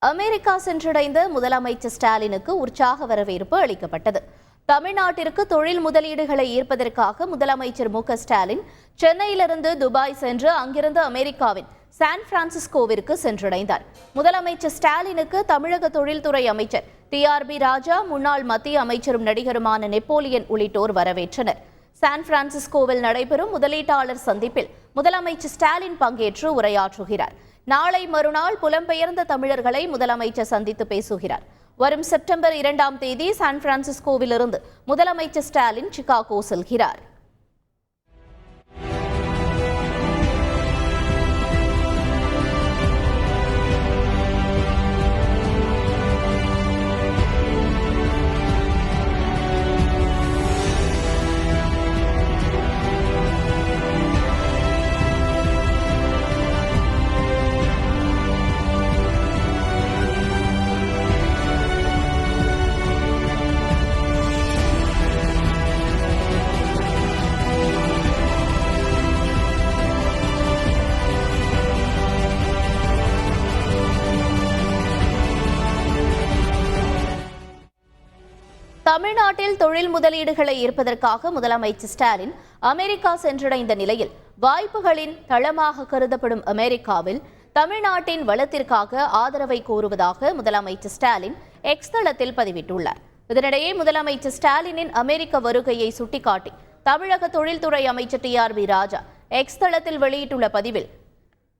America சென்றடைந்த முதலமைச்சர் ஸ்டாலினுக்கு உற்சாக வரவேற்பு அளிக்கப்பட்டது. தமிழ்நாட்டிற்கு தொழில் முதலீடுகளை ஈர்ப்பதற்காக முதலமைச்சர் மு.க.ஸ்டாலின் சென்னையிலிருந்து துபாய் சென்று அங்கிருந்து அமெரிக்காவின் சான் பிரான்சிஸ்கோவிற்கு சென்றடைந்தார். முதலமைச்சர் ஸ்டாலினுக்கு தமிழக தொழில்துறை அமைச்சர் டி.ஆர்.பி. ராஜா, முன்னாள் மத்திய அமைச்சரும் நடிகருமான நெப்போலியன் உள்ளிட்டோர் வரவேற்றனர். சான் பிரான்சிஸ்கோவில் நடைபெறும் முதலீட்டாளர் சந்திப்பில் முதலமைச்சர் ஸ்டாலின் பங்கேற்று உரையாற்றுகிறார். நாளை மறுநாள் புலம்பெயர்ந்த தமிழர்களை முதலமைச்சர் சந்தித்து பேசுகிறார். வரும் செப்டம்பர் 2ஆம் தேதி சான் பிரான்சிஸ்கோவிலிருந்து முதலமைச்சர் ஸ்டாலின் சிகாகோ செல்கிறார். தமிழ்நாட்டில் தொழில் முதலீடுகளை ஈர்ப்பதற்காக முதலமைச்சர் ஸ்டாலின் அமெரிக்கா சென்றடைந்த நிலையில் வாய்ப்புகளின் தளமாக கருதப்படும் அமெரிக்காவில் தமிழ்நாட்டின் வளத்திற்காக ஆதரவை கோருவதாக முதலமைச்சர் ஸ்டாலின் எக்ஸ் தளத்தில் பதிவிட்டுள்ளார். இதனிடையே முதலமைச்சர் ஸ்டாலினின் அமெரிக்க வருகையை சுட்டிக்காட்டி தமிழக தொழில்துறை அமைச்சர் டி.ஆர்.பி. ராஜா எக்ஸ் தளத்தில் வெளியிட்டுள்ள பதிவில்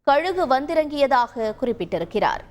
கழுகு வந்திறங்கியதாக குறிப்பிட்டிருக்கிறார்.